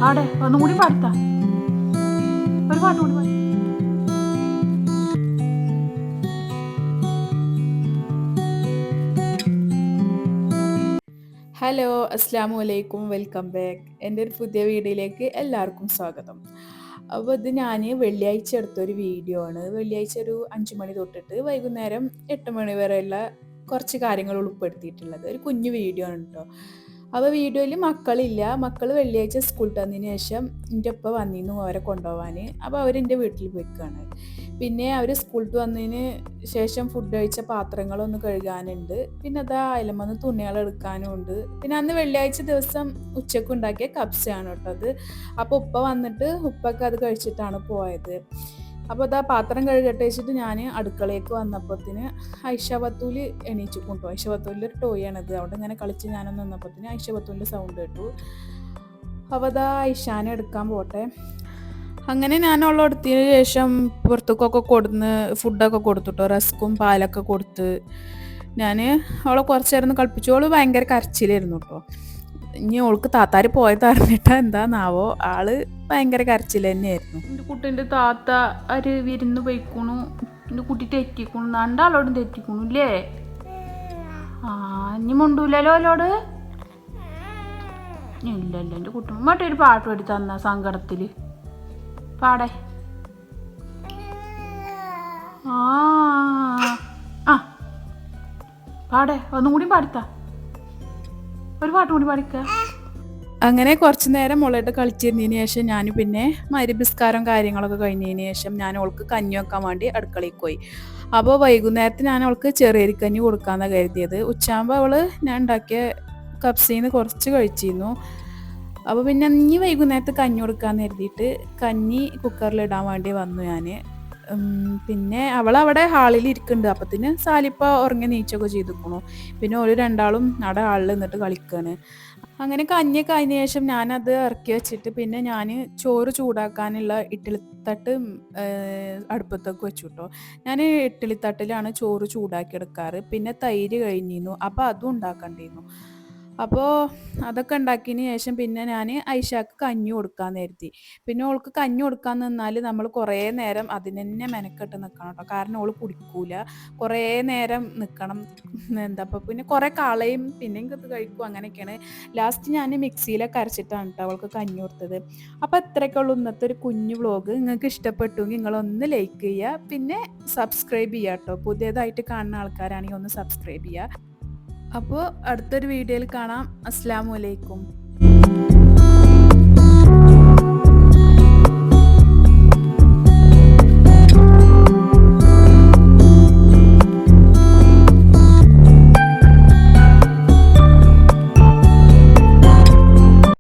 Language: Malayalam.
പാടെ ഒന്നും കൂടി പാടുത്താ ഒരു പാട്ട് കൂടി പാടി. ഹലോ, അസ്സാം വലൈക്കും, വെൽക്കം ബാക്ക്. എൻ്റെ ഒരു പുതിയ വീഡിയോയിലേക്ക് എല്ലാവർക്കും സ്വാഗതം. അപ്പോൾ ഇത് ഞാൻ വെള്ളിയാഴ്ച എടുത്തൊരു വീഡിയോ ആണ്. വെള്ളിയാഴ്ച ഒരു 5 മണി തൊട്ടിട്ട് വൈകുന്നേരം 8 മണി വരെയുള്ള കുറച്ച് കാര്യങ്ങൾ ഉൾപ്പെടുത്തിയിട്ടുള്ളത് ഒരു കുഞ്ഞു വീഡിയോ ആണ് കേട്ടോ. അപ്പോൾ വീഡിയോയിൽ മക്കൾ വെള്ളിയാഴ്ച സ്കൂളിൽ വന്നതിന് ശേഷം എൻ്റെ ഒപ്പം വന്നിരുന്നു അവരെ കൊണ്ടുപോകാൻ. അപ്പോൾ അവരെൻ്റെ വീട്ടിൽ പോയിക്കാണ്. പിന്നെ അവർ സ്കൂളിൽ വന്നതിന് ശേഷം ഫുഡ് കഴിച്ച പാത്രങ്ങളൊന്ന് കഴുകാനുണ്ട്. പിന്നെ അതാ അയലമന്ന് തുണികൾ എടുക്കാനും ഉണ്ട്. പിന്നെ അന്ന് വെള്ളിയാഴ്ച ദിവസം ഉച്ചക്ക് ഉണ്ടാക്കിയ കപ്സയാണ് കേട്ടോ അത്. അപ്പോൾ ഉപ്പ വന്നിട്ട് ഉപ്പൊക്കെ അത് കഴിച്ചിട്ടാണ് പോയത്. അപ്പോൾ അതാ പാത്രം കഴുകട്ടെ വെച്ചിട്ട് ഞാൻ അടുക്കളയ്ക്ക് വന്നപ്പോഴത്തിന് ഐഷ ബത്തൂല് എണീച്ചു കൊണ്ടു. ഐഷ ബത്തൂലിൻ്റെ ഒരു ടോയാണിത്. അവിടെ ഇങ്ങനെ കളിച്ച് ഞാനൊന്ന് നിന്നപ്പോഴത്തിന് ഐഷ ബത്തൂലിൻ്റെ സൗണ്ട് കേട്ടു. അപ്പോൾ അതാ ഐഷാനെ എടുക്കാൻ പോട്ടെ. അങ്ങനെ ഞാൻ അവളെ എടുത്തതിന് ശേഷം പുറത്തേക്കൊക്കെ കൊടുന്ന് ഫുഡൊക്കെ കൊടുത്തുട്ടോ, റസ്ക്കും പാലൊക്കെ കൊടുത്ത് ഞാൻ അവളെ കുറച്ച് നേരം കളിപ്പിച്ചു. അവൾ ഭയങ്കര കരച്ചിലായിരുന്നു കേട്ടോ. ഇനി അവൾക്ക് താത്താര് പോയത് അറിഞ്ഞിട്ടാ എന്താന്നാവോ, ആള് ഭയങ്കര കരച്ചിൽ തന്നെയായിരുന്നു. എൻ്റെ കുട്ടീൻ്റെ താത്ത ഒരു വിരുന്ന് പോയിക്കണു. എൻ്റെ കുട്ടി തെറ്റിക്കണു, രണ്ടാളോടും തെറ്റിക്കണു ഇല്ലേ? ഇനി മുണ്ടൂലല്ലോ അല്ലോട്? ഇല്ല എൻ്റെ കുട്ടി മറ്റൊരു പാട്ട് പാടി തന്ന സങ്കടത്തിൽ പാടേ. പാടേ ഒന്നും കൂടി പാടിത്താ ഒരു പാട്ടും കൂടി പാടിക്ക. അങ്ങനെ കുറച്ച് നേരം മോളായിട്ട് കളിച്ചിരുന്നതിന് ശേഷം ഞാൻ പിന്നെ മഗ്‌രിബ് കാര്യങ്ങളൊക്കെ കഴിഞ്ഞതിന് ശേഷം ഞാൻ അവൾക്ക് കഞ്ഞി വെക്കാൻ വേണ്ടി അടുക്കളയിൽ പോയി. അപ്പോൾ വൈകുന്നേരത്ത് ഞാൻ അവൾക്ക് ചെറിയരിക്കഞ്ഞി കൊടുക്കാമെന്നാണ് കരുതിയത്. ഉച്ചയാകുമ്പോൾ അവൾ ഞാൻ ഉണ്ടാക്കിയ കപ്സിൽ നിന്ന് കുറച്ച് കഴിച്ചിരുന്നു. അപ്പോൾ പിന്നെ ഇനി വൈകുന്നേരത്ത് കഞ്ഞി കൊടുക്കാമെന്ന് കരുതിയിട്ട് കഞ്ഞി കുക്കറിലിടാൻ വേണ്ടി വന്നു ഞാൻ. പിന്നെ അവളവിടെ ഹാളിൽ ഇരിക്കുന്നുണ്ട്. അപ്പത്തിന് സാലിപ്പ ഉറങ്ങി നീച്ചൊക്കെ ചെയ്തിരിക്കണു. പിന്നെ ഒരു രണ്ടാളും അവിടെ ഹാളിൽ നിന്നിട്ട് കളിക്കുകയാണ്. അങ്ങനെ കഞ്ഞിയൊക്കെ അതിന് ശേഷം ഞാനത് ഇറക്കി വെച്ചിട്ട് പിന്നെ ഞാൻ ചോറ് ചൂടാക്കാനുള്ള ഇഡ്ഡലിത്തട്ട് അടുപ്പത്തൊക്കെ വെച്ചു കേട്ടോ. ഞാൻ ഇഡ്ഡലിത്തട്ടിലാണ് ചോറ് ചൂടാക്കി എടുക്കാറ്. പിന്നെ തൈര് കഴിഞ്ഞിരുന്നു, അപ്പോൾ അതും ഉണ്ടാക്കണ്ടിരുന്നു. അപ്പോൾ അതൊക്കെ ഉണ്ടാക്കിയതിന് ശേഷം പിന്നെ ഞാൻ ഐഷാക്ക് കഞ്ഞി കൊടുക്കാൻ കരുതി. പിന്നെ ഓൾക്ക് കഞ്ഞി കൊടുക്കാൻ നിന്നാൽ നമ്മൾ കുറേ നേരം അതിന് തന്നെ മെനക്കെട്ട് നിൽക്കണം കേട്ടോ. കാരണം ഓൾ കുടിക്കൂല, കുറേ നേരം നിൽക്കണം. അപ്പോൾ പിന്നെ കുറേ കളയും, പിന്നെയും ഇത് കഴിക്കും, അങ്ങനെയൊക്കെയാണ്. ലാസ്റ്റ് ഞാൻ മിക്സിയിലൊക്കെ അരച്ചിട്ടാണ് കേട്ടോ അവൾക്ക് കഞ്ഞി കൊടുത്തത്. അപ്പോൾ ഇത്രയൊക്കെ ഉള്ളൂ ഇന്നത്തെ ഒരു കുഞ്ഞു വ്ളോഗ്. നിങ്ങൾക്ക് ഇഷ്ടപ്പെട്ടുവെങ്കിൽ നിങ്ങളൊന്ന് ലൈക്ക് ചെയ്യുക, പിന്നെ സബ്സ്ക്രൈബ് ചെയ്യുക കേട്ടോ. പുതിയതായിട്ട് കാണുന്ന ആൾക്കാരാണെങ്കിൽ ഒന്ന് സബ്സ്ക്രൈബ് ചെയ്യുക. അപ്പോൾ അടുത്തൊരു വീഡിയോയിൽ കാണാം. അസ്സലാമു അലൈക്കും.